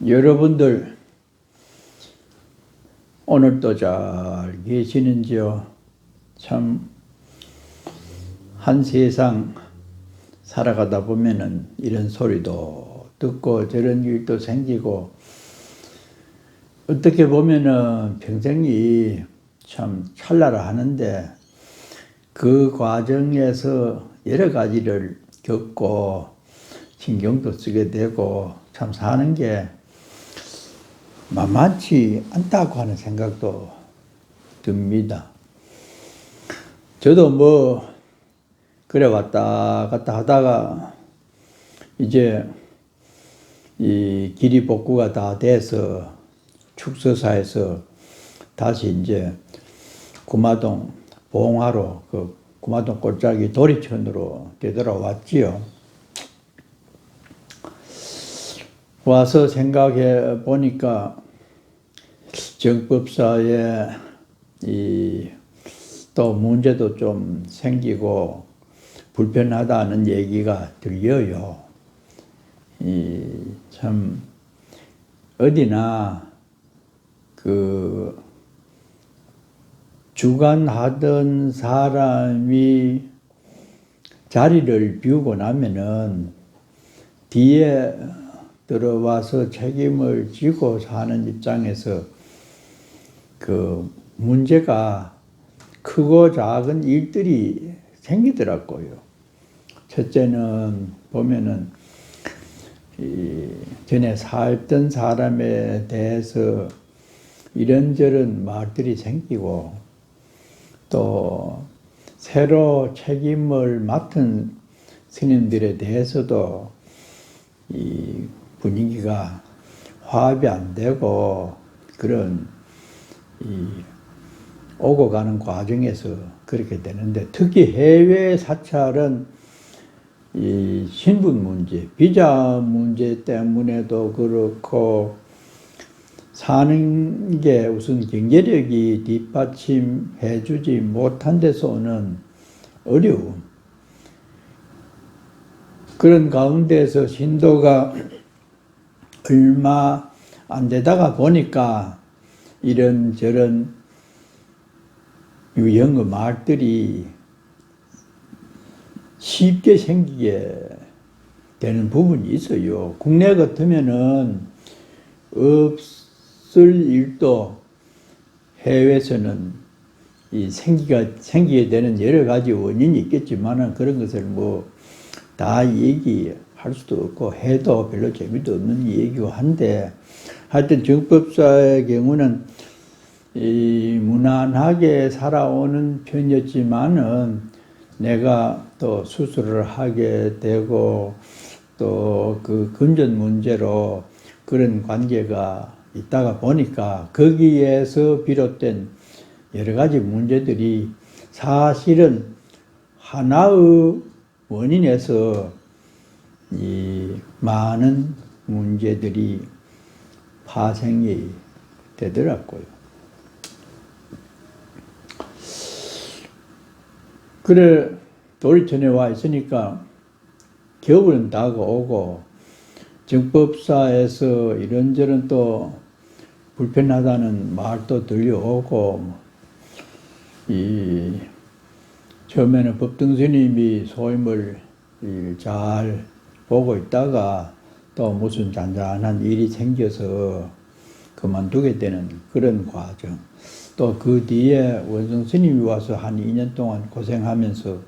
여러분들 오늘도 잘 계시는지요? 참 한 세상 살아가다 보면은 이런 소리도 듣고 저런 일도 생기고 어떻게 보면은 평생이 참 찰나라 하는데 그 과정에서 여러 가지를 겪고 신경도 쓰게 되고 참 사는 게 만만치 않다고 하는 생각도 듭니다. 저도 그래 왔다 갔다 하다가 이제 이 길이 복구가 다 돼서 축서사에서 다시 이제 구마동 봉화로 그 구마동 골짜기 도리천으로 되돌아왔지요. 와서 생각해 보니까 정법사에 또 문제도 좀 생기고 불편하다는 얘기가 들려요. 참 어디나 그 주관하던 사람이 자리를 비우고 나면은 뒤에 들어와서 책임을 지고 사는 입장에서 그 문제가 크고 작은 일들이 생기더라고요. 첫째는 보면은 전에 살던 사람에 대해서 이런저런 말들이 생기고 또 새로 책임을 맡은 스님들에 대해서도 이 분위기가 화합이 안 되고 그런 오고 가는 과정에서 그렇게 되는데 특히 해외 사찰은 이 신분 문제, 비자 문제 때문에도 그렇고 사는 게 우선 경제력이 뒷받침해 주지 못한 데서 오는 어려움, 그런 가운데서 신도가 얼마 안 되다가 보니까 이런저런 유형의 말들이 쉽게 생기게 되는 부분이 있어요. 국내 같으면은 없을 일도 해외에서는 생기게 되는 여러 가지 원인이 있겠지만은 그런 것을 다 얘기할 수도 없고 해도 별로 재미도 없는 얘기고 한데 하여튼 정법사의 경우는 무난하게 살아오는 편이었지만은 내가 또 수술을 하게 되고 또 그 금전 문제로 그런 관계가 있다가 보니까 거기에서 비롯된 여러 가지 문제들이 사실은 하나의 원인에서 이 많은 문제들이 파생이 되더라고요. 그래 도리천에 와 있으니까 겨울은 다가오고 정법사에서 이런저런 또 불편하다는 말도 들려오고 처음에는 법등스님이 소임을 잘 보고 있다가 또 무슨 잔잔한 일이 생겨서 그만두게 되는 그런 과정. 또 그 뒤에 원성 스님이 와서 한 2년 동안 고생하면서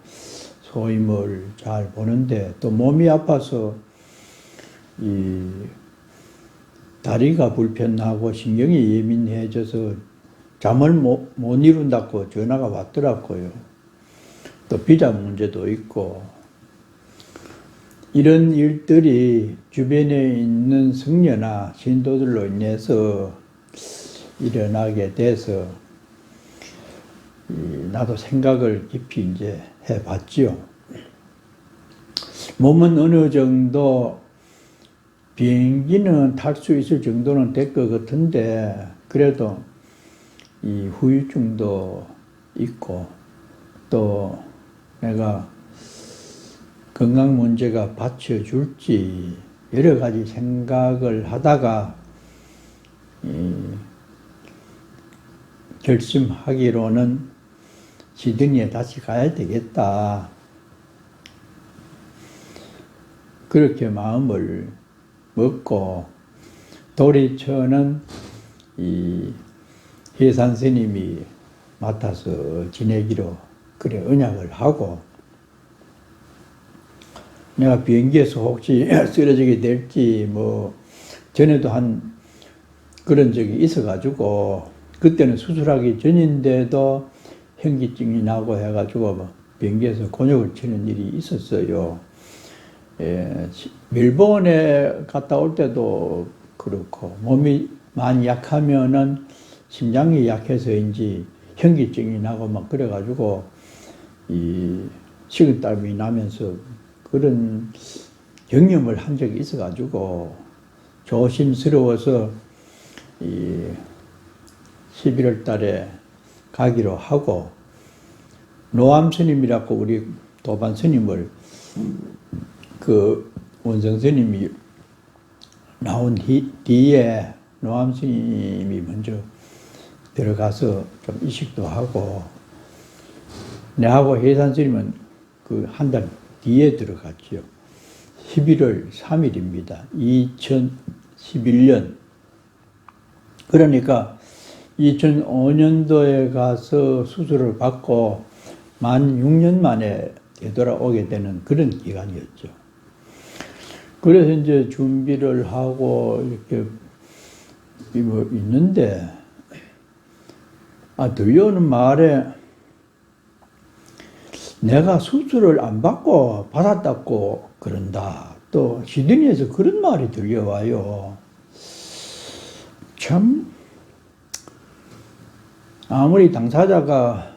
소임을 잘 보는데 또 몸이 아파서 다리가 불편하고 신경이 예민해져서 잠을 못 이룬다고 전화가 왔더라고요. 또 비자 문제도 있고 이런 일들이 주변에 있는 성녀나 신도들로 인해서 일어나게 돼서 나도 생각을 깊이 이제 해봤지요. 몸은 어느 정도 비행기는 탈 수 있을 정도는 될 것 같은데 그래도 이 후유증도 있고 또 내가 건강 문제가 받쳐줄지 여러 가지 생각을 하다가 결심하기로는 시드니에 다시 가야 되겠다. 그렇게 마음을 먹고 도리처는 이 해산 스님이 맡아서 지내기로 그래 언약을 하고, 내가 비행기에서 혹시 쓰러지게 될지 뭐 전에도 한 그런 적이 있어가지고, 그때는 수술하기 전인데도 현기증이 나고 해가지고 뭐 비행기에서 곤욕을 치는 일이 있었어요. 예, 멜번에 갔다 올 때도 그렇고, 몸이 많이 약하면은 심장이 약해서인지 현기증이 나고 막 그래가지고 이 식은땀이 나면서 그런 경험을 한 적이 있어가지고 조심스러워서 이 11월 달에 가기로 하고, 노암 스님이라고 우리 도반 스님을 그 원성 스님이 나온 뒤에 노암 스님이 먼저 들어가서 좀 이식도 하고, 내하고 해산 스님은 그 한 달 뒤에 들어갔죠. 11월 3일입니다. 2011년. 그러니까 2005년도에 가서 수술을 받고 만 6년 만에 되돌아오게 되는 그런 기간이었죠. 그래서 이제 준비를 하고 이렇게 있는데, 들려오는 말에 내가 수술을 안 받고 받았다고 그런다. 또 시드니에서 그런 말이 들려와요. 참 아무리 당사자가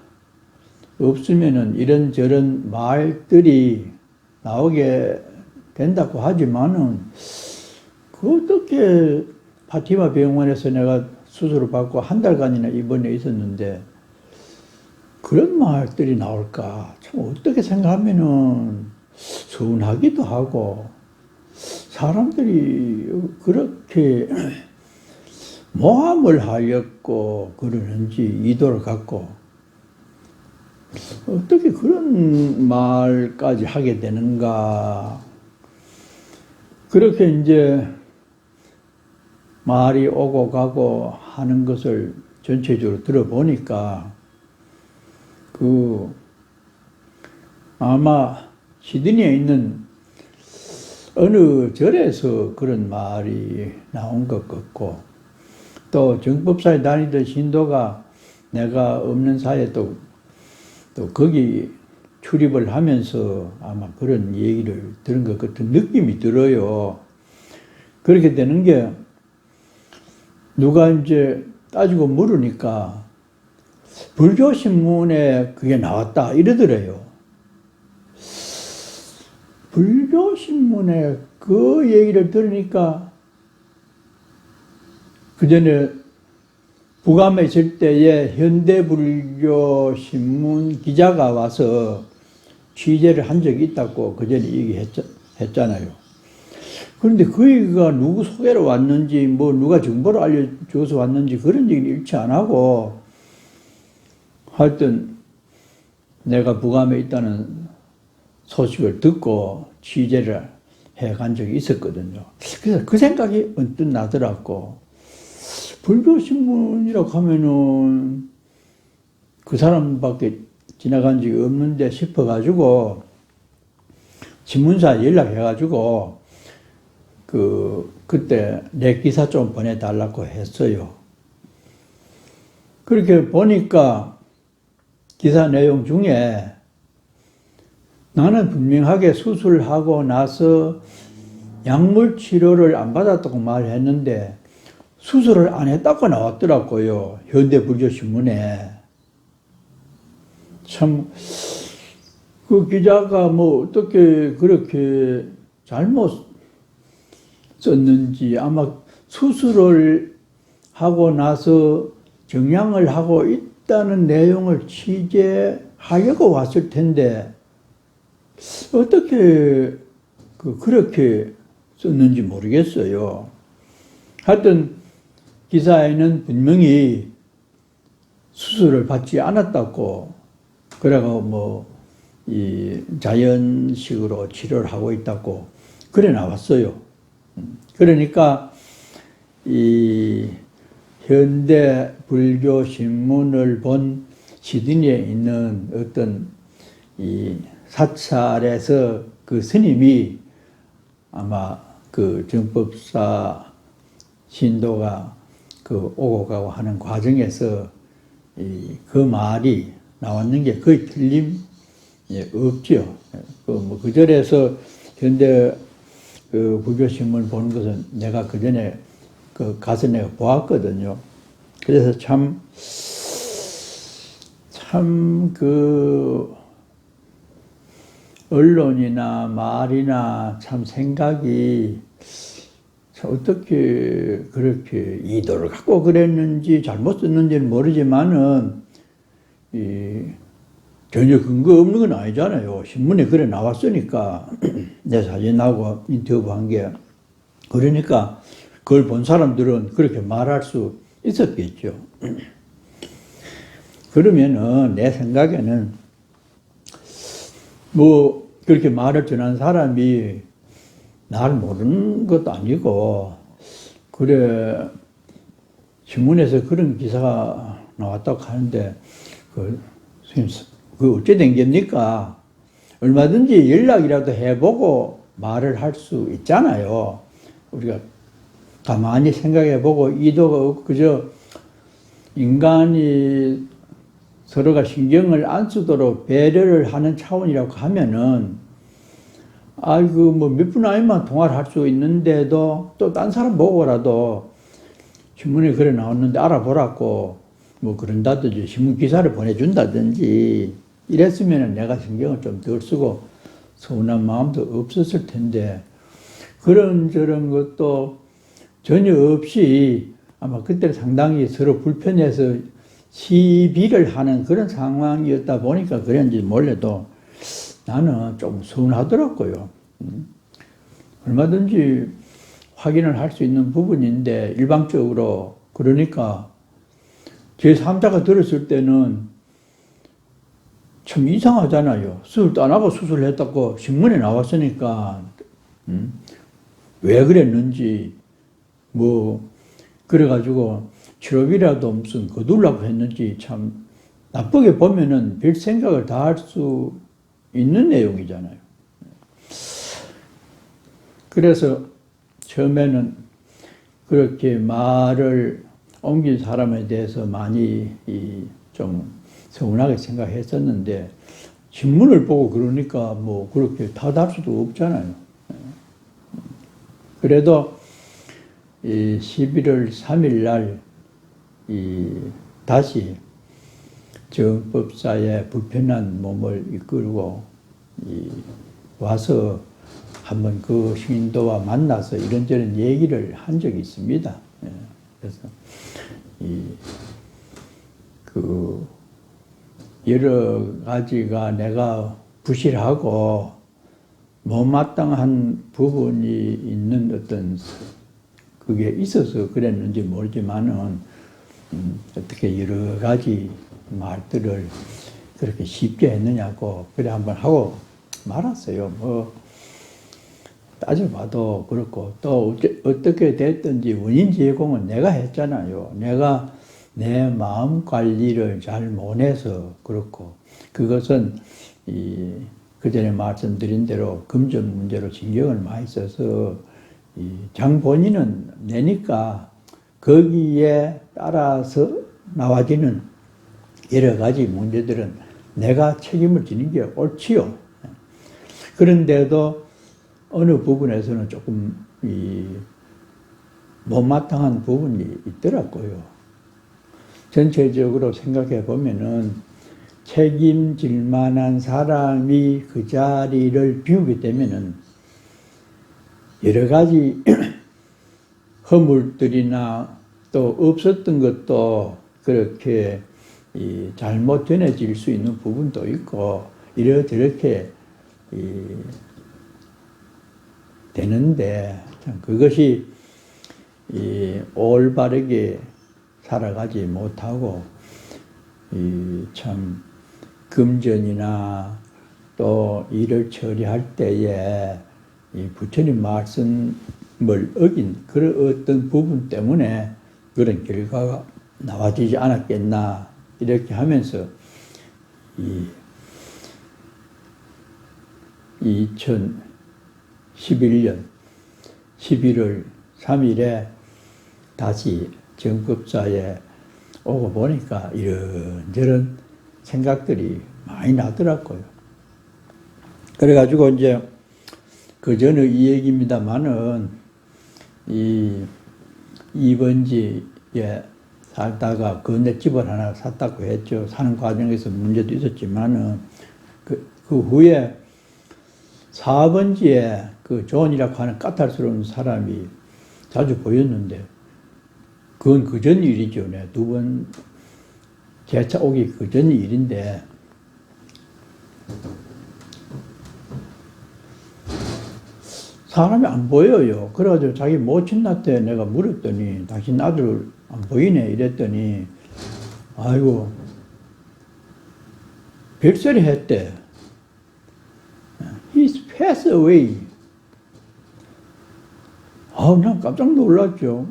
없으면은 이런저런 말들이 나오게 된다고 하지만은, 그 어떻게 파티마 병원에서 내가 수술을 받고 한 달간이나 입원해 있었는데 그런 말들이 나올까? 참 어떻게 생각하면은 서운하기도 하고, 사람들이 그렇게 모함을 하였고 그러는지 의도를 갖고 어떻게 그런 말까지 하게 되는가. 그렇게 이제 말이 오고 가고 하는 것을 전체적으로 들어보니까 아마 시드니에 있는 어느 절에서 그런 말이 나온 것 같고, 또 정법사에 다니던 신도가 내가 없는 사이에 또 거기 출입을 하면서 아마 그런 얘기를 들은 것 같은 느낌이 들어요. 그렇게 되는 게, 누가 이제 따지고 물으니까 불교신문에 그게 나왔다 이러더래요. 불교신문에 그 얘기를 들으니까, 그 전에 북암에 있을 때에 현대불교신문 기자가 와서 취재를 한 적이 있다고 그 전에 얘기했잖아요. 그런데 그 얘기가 누구 소개로 왔는지, 뭐 누가 정보를 알려줘서 왔는지 그런 얘기는 일치 안 하고, 하여튼 내가 북암에 있다는 소식을 듣고 취재를 해간 적이 있었거든요. 그래서 그 생각이 언뜻 나더라고. 불교신문이라고 하면은 그 사람밖에 지나간 적이 없는데 싶어가지고 신문사에 연락해가지고 그때 내 기사 좀 보내달라고 했어요. 그렇게 보니까 기사 내용 중에 나는 분명하게 수술하고 나서 약물 치료를 안 받았다고 말했는데 수술을 안 했다고 나왔더라고요. 현대불교신문에. 참, 그 기자가 뭐 어떻게 그렇게 잘못 썼는지, 아마 수술을 하고 나서 정량을 하고 있다는 내용을 취재하려고 왔을 텐데 어떻게 그렇게 썼는지 모르겠어요. 하여튼 기사에는 분명히 수술을 받지 않았다고, 그래가 이 자연식으로 치료를 하고 있다고 그래 나왔어요. 그러니까 이 현대 불교 신문을 본 시드니에 있는 어떤 이 사찰에서 그 스님이 아마 그 정법사 신도가 그 오고 가고 하는 과정에서 그 말이 나왔는 게 거의 틀림 없죠. 그 절에서 현대 그 불교 신문 보는 것은 내가 그 전에 그 가서 내가 보았거든요. 그래서 참 그 언론이나 말이나 참 생각이 어떻게 그렇게 이도를 갖고 그랬는지 잘못 썼는지는 모르지만은 전혀 근거 없는 건 아니잖아요. 신문에 그래 나왔으니까 내 사진하고 인터뷰한 게. 그러니까 그걸 본 사람들은 그렇게 말할 수 있었겠죠. 그러면은 내 생각에는 그렇게 말을 전한 사람이 날 모르는 것도 아니고, 그래 신문에서 그런 기사가 나왔다고 하는데 그 어째 된 겁니까? 얼마든지 연락이라도 해보고 말을 할 수 있잖아요. 우리가 가만히 생각해보고 이도가 없고 그저 인간이 서로가 신경을 안 쓰도록 배려를 하는 차원이라고 하면은, 아이고 몇 분 아니면 통화를 할 수 있는데도 또 딴 사람 보고라도 신문에 그래 나왔는데 알아보라고 그런다든지 신문 기사를 보내준다든지 이랬으면 내가 신경을 좀 덜 쓰고 서운한 마음도 없었을 텐데, 그런저런 것도 전혀 없이 아마 그때 상당히 서로 불편해서 시비를 하는 그런 상황이었다 보니까 그랬는지 몰라도 나는 좀 서운하더라고요. 얼마든지 확인을 할 수 있는 부분인데 일방적으로, 그러니까 제3자가 들었을 때는 참 이상하잖아요. 수술도 안 하고 수술했다고 신문에 나왔으니까 왜 그랬는지 그래가지고 치료비라도 무슨 거둘라고 했는지 참 나쁘게 보면은 별 생각을 다 할 수 있는 내용이잖아요. 그래서 처음에는 그렇게 말을 옮긴 사람에 대해서 많이 좀 서운하게 생각했었는데, 신문을 보고 그러니까 그렇게 탓할 수도 없잖아요. 그래도 11월 3일 날 다시 정법사의 불편한 몸을 이끌고 와서 한번 그 신도와 만나서 이런저런 얘기를 한 적이 있습니다. 그래서 여러 가지가 내가 부실하고 못마땅한 부분이 있는 어떤 그게 있어서 그랬는지 모르지만은 어떻게 여러 가지 말들을 그렇게 쉽게 했느냐고 그래 한번 하고 말았어요. 따져봐도 그렇고 또 어떻게 됐든지 원인 제공은 내가 했잖아요. 내가 내 마음 관리를 잘 못해서 그렇고, 그것은 그 전에 말씀드린 대로 금전 문제로 신경을 많이 써서 장 본인은 내니까 거기에 따라서 나와지는 여러 가지 문제들은 내가 책임을 지는 게 옳지요. 그런데도 어느 부분에서는 조금 못마땅한 부분이 있더라고요. 전체적으로 생각해 보면은 책임질 만한 사람이 그 자리를 비우게 되면은 여러 가지 허물들이나 또 없었던 것도 그렇게 잘못 전해질 수 있는 부분도 있고 이렇게 되는데 참 그것이 올바르게 살아가지 못하고 참 금전이나 또 일을 처리할 때에 이 부처님 말씀을 어긴 그런 어떤 부분 때문에 그런 결과가 나와지지 않았겠나 이렇게 하면서 2011년 11월 3일에 다시 정법사에 오고 보니까 이런저런 생각들이 많이 나더라고요. 그래가지고 이제 그 전의 이 얘기입니다만은 이번지에 살다가 건네 집을 하나 샀다고 했죠. 사는 과정에서 문제도 있었지만은 그 후에 4번지에 그 존이라고 하는 까탈스러운 사람이 자주 보였는데 그건 그전 일이죠. 네. 2번 재차 오기 그전 일인데 사람이 안 보여요. 그래가지고 자기 모친한테 내가 물었더니 당신 아들 안 보이네 이랬더니 아이고 별소리 했대. He's passed away. 난 깜짝 놀랐죠.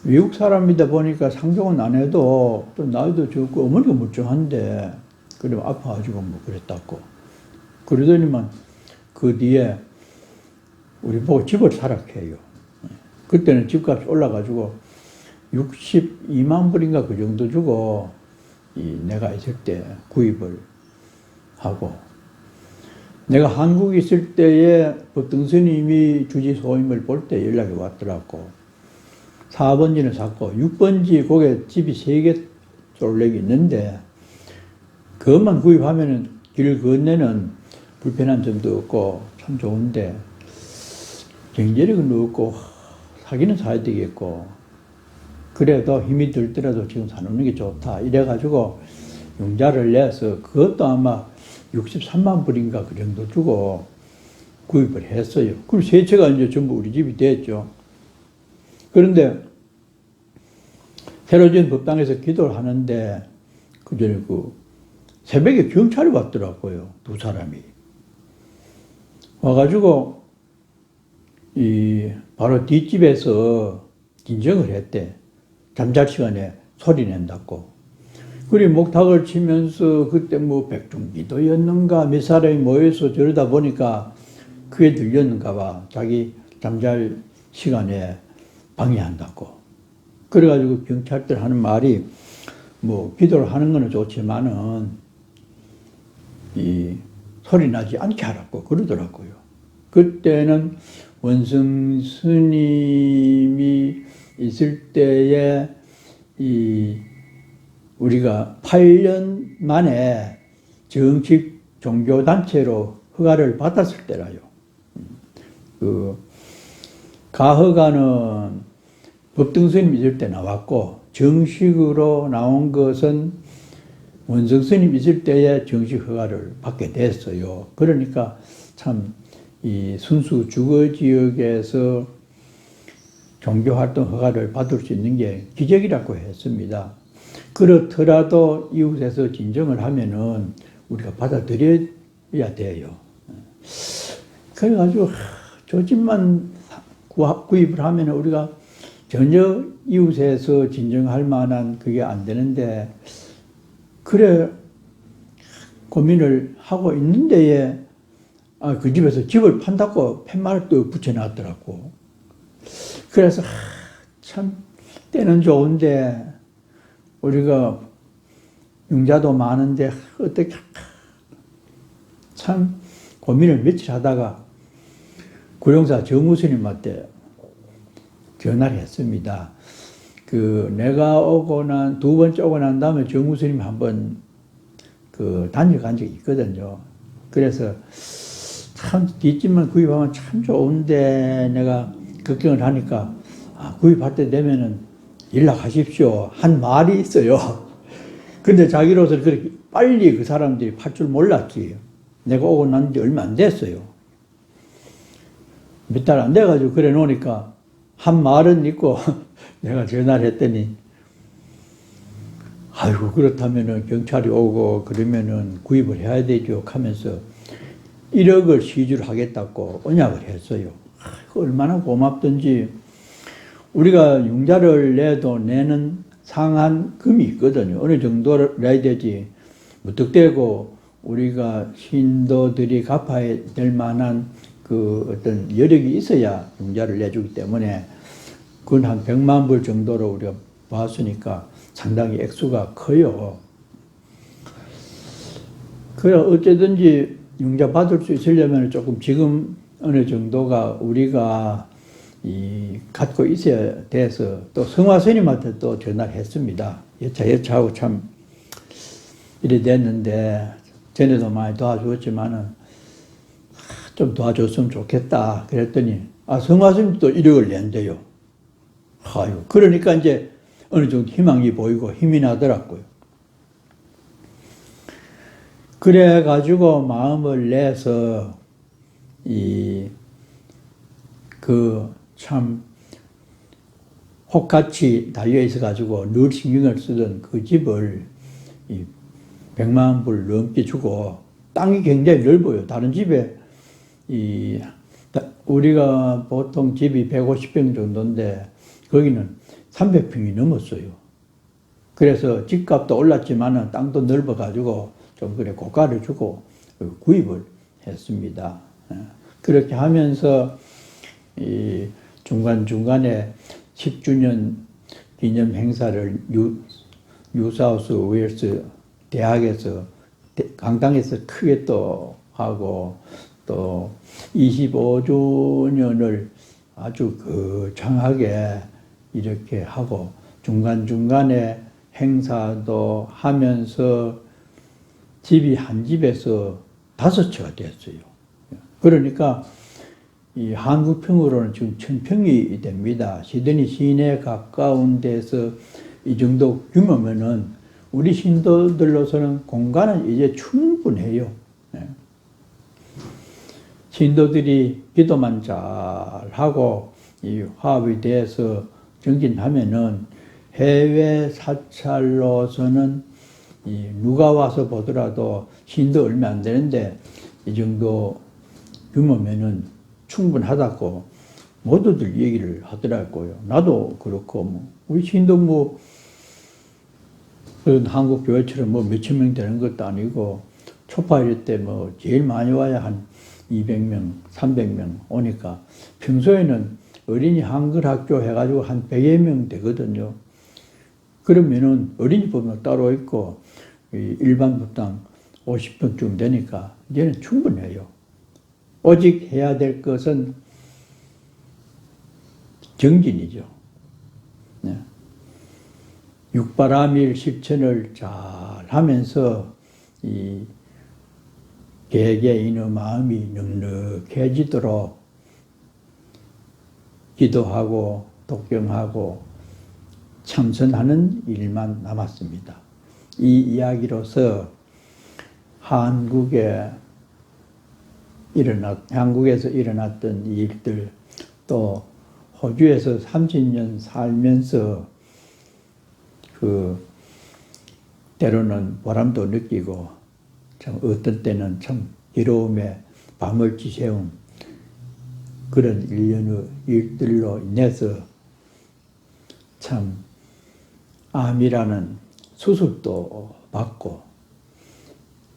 외국 사람이다 보니까 상종은 안 해도 또 나이도 적고 어머니가 멀쩡한데 그래 아파가지고 그랬다고. 그러더니만 그 뒤에 우리 보고 집을 사라 해요. 그때는 집값이 올라가지고 62만 불인가 그 정도 주고 내가 있을 때 구입을 하고 내가 한국에 있을 때에 법등 스님이 주지 소임을 볼 때 연락이 왔더라고. 4번지는 샀고 6번지 거기에 집이 3개 쫄렉이 있는데 그것만 구입하면은 길 건네는 불편한 점도 없고 참 좋은데 경제력은 없고 사기는 사야 되겠고 그래도 힘이 들더라도 지금 사놓는 게 좋다 이래가지고 융자를 내서 그것도 아마 63만 불인가 그 정도 주고 구입을 했어요. 그리고 세 채가 이제 전부 우리 집이 됐죠. 그런데 새로 지은 법당에서 기도를 하는데 그 전에 새벽에 경찰이 왔더라고요. 2사람이. 와가지고 바로 뒷집에서 진정을 했대. 잠잘 시간에 소리 낸다고. 그리고 목탁을 치면서 그때 백중기도였는가 몇 사람이 모여서 저러다 보니까 그게 들렸는가 봐. 자기 잠잘 시간에 방해한다고. 그래가지고 경찰들 하는 말이 기도를 하는 거는 좋지만은 소리 나지 않게 하라고 그러더라고요. 그때는 원성 스님이 있을 때에 우리가 8년 만에 정식 종교단체로 허가를 받았을 때라요. 가허가는 법등스님 있을 때 나왔고 정식으로 나온 것은 원성스님 있을 때에 정식 허가를 받게 됐어요. 그러니까 참 이 순수 주거지역에서 종교활동 허가를 받을 수 있는 게 기적이라고 했습니다. 그렇더라도 이웃에서 진정을 하면은 우리가 받아들여야 돼요. 그래가지고 저 집만 구입을 하면 우리가 전혀 이웃에서 진정할 만한 그게 안 되는데 그래 고민을 하고 있는데에 그 집에서 집을 판다고 팻말을 또 붙여놨더라고. 그래서 참 때는 좋은데 우리가 융자도 많은데 어떻게 참 고민을 며칠 하다가 구룡사 정우스님한테 전화를 했습니다. 내가 오고 난 2번째 오고 난 다음에 정우스님 한번 다녀간 적이 있거든요. 그래서 참 뒷집만 구입하면 참 좋은데 내가 걱정을 하니까 구입할 때 되면은 연락하십시오 한 말이 있어요. 근데 자기로서 그렇게 빨리 그 사람들이 팔 줄 몰랐지. 내가 오고 난 지 얼마 안 됐어요. 몇 달 안 돼가지고 그래 놓으니까 한 말은 있고 내가 전화를 했더니 아이고 그렇다면은 경찰이 오고 그러면은 구입을 해야 되죠 하면서 1억을 시주를 하겠다고 언약을 했어요. 얼마나 고맙던지. 우리가 융자를 내도 내는 상한금이 있거든요. 어느 정도 내야 되지. 무턱대고 우리가 신도들이 갚아야 될 만한 그 어떤 여력이 있어야 융자를 내주기 때문에 그건 한 100만 불 정도로 우리가 봤으니까 상당히 액수가 커요. 그래 어쨌든지 융자 받을 수 있으려면 조금 지금 어느 정도가 우리가 갖고 있어야 돼서 또 성화 스님한테 또 전화를 했습니다. 여차하고 참 이래 됐는데 전에도 많이 도와주었지만은 좀 도와줬으면 좋겠다. 그랬더니 성화 스님도 1억을 낸대요. 아유, 그러니까 이제 어느 정도 희망이 보이고 힘이 나더라고요. 그래가지고 마음을 내서 참 혹같이 달려있어가지고 늘 신경을 쓰던 그 집을 100만 불 넘게 주고 땅이 굉장히 넓어요. 다른 집에 우리가 보통 집이 150평 정도인데 거기는 300평이 넘었어요. 그래서 집값도 올랐지만 땅도 넓어가지고 좀 그래 고가를 주고 구입을 했습니다. 그렇게 하면서 중간중간에 10주년 기념 행사를 뉴사우스 웨일스 대학에서 강당에서 크게 또 하고 또 25주년을 아주 거창하게 이렇게 하고 중간중간에 행사도 하면서 집이 한 집에서 5채가 됐어요. 그러니까 이 한국평으로는 지금 1000평이 됩니다. 시드니 시내 가까운 데서 이 정도 규모면은 우리 신도들로서는 공간은 이제 충분해요. 신도들이 기도만 잘 하고 이 화합에 대해서 정진하면은 해외 사찰로서는 누가 와서 보더라도 신도 얼마 안 되는데 이 정도 규모면은 충분하다고 모두들 얘기를 하더라고요. 나도 그렇고 우리 신도 한국 교회처럼 몇천 명 되는 것도 아니고 초파일 때 제일 많이 와야 한 200명, 300명 오니까 평소에는 어린이 한글 학교 해가지고 한 100여 명 되거든요. 그러면은 어린이 법당 따로 있고 일반 법당 50평쯤 되니까 이제는 충분해요. 오직 해야 될 것은 정진이죠. 네. 육바라밀 십천을 잘 하면서 이 개개인의 마음이 넉넉해지도록 기도하고 독경하고 참선하는 일만 남았습니다. 이 이야기로서 한국에서 일어났던 일들, 또 호주에서 30년 살면서 때로는 보람도 느끼고 참 어떤 때는 참 괴로움에 밤을 지새운 그런 일련의 일들로 인해서 참 암이라는 수술도 받고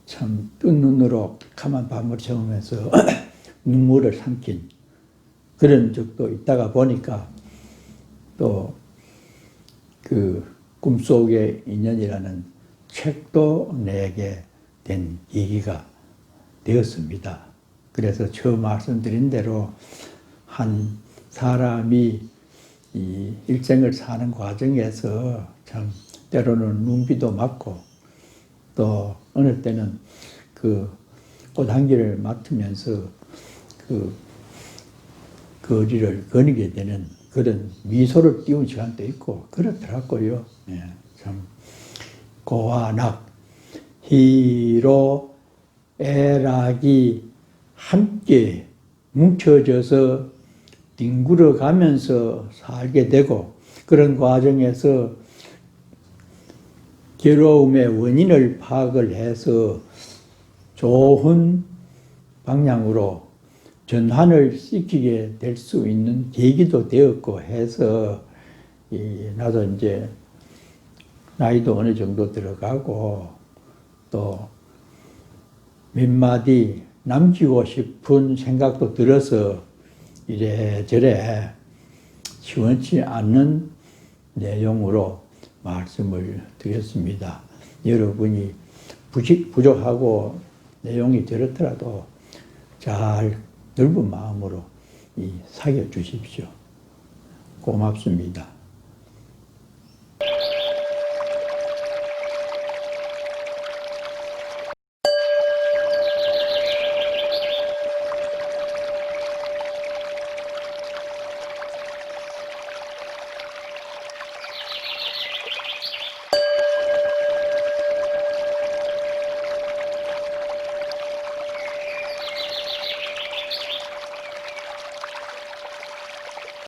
참 뜬 눈으로 가만 밤을 새우면서 눈물을 삼킨 그런 적도 있다가 보니까 또 그 꿈속의 인연이라는 책도 내게 된 계기가 되었습니다. 그래서 처음 말씀드린 대로 한 사람이 이 일생을 사는 과정에서 참 때로는 눈비도 맞고 또 어느 때는 그 꽃향기를 맡으면서 그 거리를 거니게 되는 그런 미소를 띄운 시간도 있고 그렇더라고요. 예, 참 고와 낙, 희로 애락이 함께 뭉쳐져서 뒹굴어 가면서 살게 되고 그런 과정에서 괴로움의 원인을 파악을 해서 좋은 방향으로 전환을 시키게 될 수 있는 계기도 되었고 해서 나도 이제 나이도 어느 정도 들어가고 또 몇 마디 남기고 싶은 생각도 들어서 이래저래 시원치 않는 내용으로 말씀을 드렸습니다. 여러분이 부족하고 내용이 들었더라도 잘 넓은 마음으로 사겨 주십시오. 고맙습니다.